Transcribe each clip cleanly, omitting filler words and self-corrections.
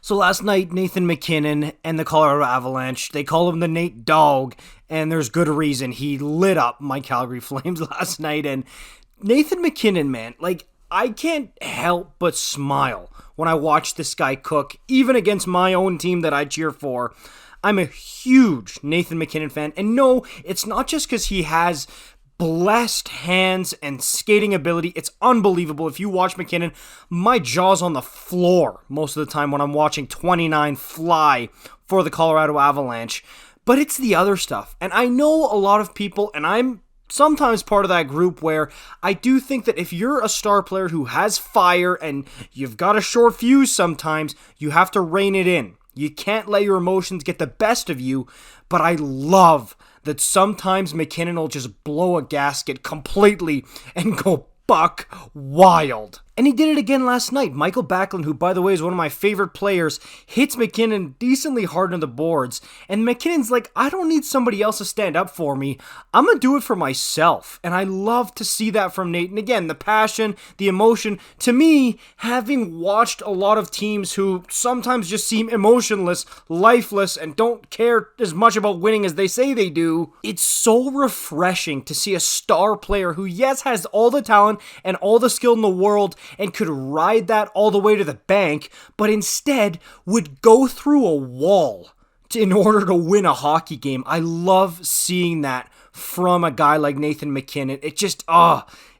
So last night, Nathan MacKinnon and the Colorado Avalanche, they call him the Nate Dog, and there's good reason. He lit up my Calgary Flames last night, and Nathan MacKinnon, man, I can't help but smile when I watch this guy cook, even against my own team that I cheer for. I'm a huge Nathan MacKinnon fan, and no, it's not just because he has blessed hands and skating ability. It's unbelievable. If you watch MacKinnon, my jaw's on the floor most of the time when I'm watching 29 fly for the Colorado Avalanche. But it's the other stuff. And I know a lot of people, and I'm sometimes part of that group, where I do think that if you're a star player who has fire and you've got a short fuse sometimes, you have to rein it in. You can't let your emotions get the best of you. But I love that sometimes MacKinnon will just blow a gasket completely and go buck wild. And he did it again last night. Mikael Backlund, who by the way is one of my favorite players, hits MacKinnon decently hard on the boards. And MacKinnon's like, I don't need somebody else to stand up for me. I'm going to do it for myself. And I love to see that from Nate. And again, the passion, the emotion. To me, having watched a lot of teams who sometimes just seem emotionless, lifeless, and don't care as much about winning as they say they do, it's so refreshing to see a star player who, yes, has all the talent and all the skill in the world, and could ride that all the way to the bank, but instead would go through a wall in order to win a hockey game. I love seeing that from a guy like Nathan MacKinnon. It just,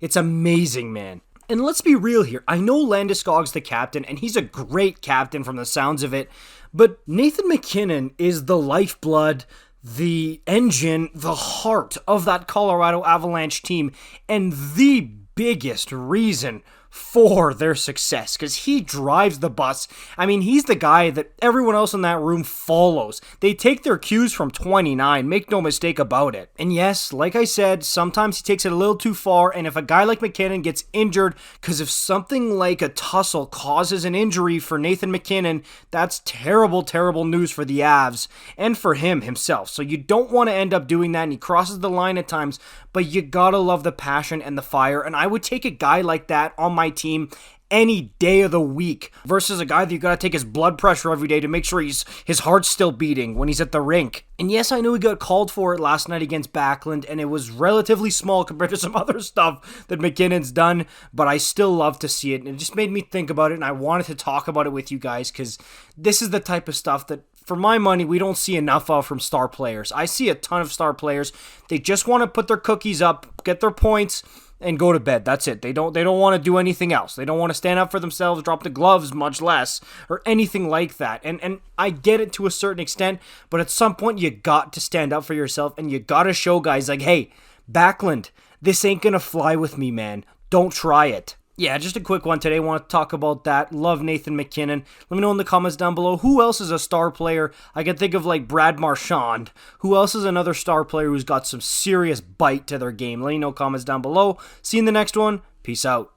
it's amazing, man. And let's be real here. I know Landeskog's the captain, and he's a great captain from the sounds of it, but Nathan MacKinnon is the lifeblood, the engine, the heart of that Colorado Avalanche team, and the biggest reason for their success, because he drives the bus. I mean, he's the guy that everyone else in that room follows. They take their cues from 29, make no mistake about it. And yes, like I said, sometimes he takes it a little too far, and if a guy like MacKinnon gets injured, because if something like a tussle causes an injury for Nathan MacKinnon, that's terrible, terrible news for the Avs, and for him himself. So you don't want to end up doing that, and he crosses the line at times, but you gotta love the passion and the fire, and I would take a guy like that on my team any day of the week versus a guy that you gotta take his blood pressure every day to make sure his heart's still beating when he's at the rink. And yes, I know he got called for it last night against Backlund, and it was relatively small compared to some other stuff that MacKinnon's done, but I still love to see it, and it just made me think about it, and I wanted to talk about it with you guys, because this is the type of stuff that, for my money, we don't see enough of from star players. I see a ton of star players. They just want to put their cookies up, get their points, and go to bed. That's it. They don't want to do anything else. They don't want to stand up for themselves, drop the gloves, much less, or anything like that. And I get it to a certain extent, but at some point you got to stand up for yourself, and you got to show guys like, hey, Backlund, this ain't gonna fly with me, man. Don't try it. Yeah, just a quick one today. I want to talk about that. Love Nathan MacKinnon. Let me know in the comments down below who else is a star player. I can think of like Brad Marchand. Who else is another star player who's got some serious bite to their game? Let me know in the comments down below. See you in the next one. Peace out.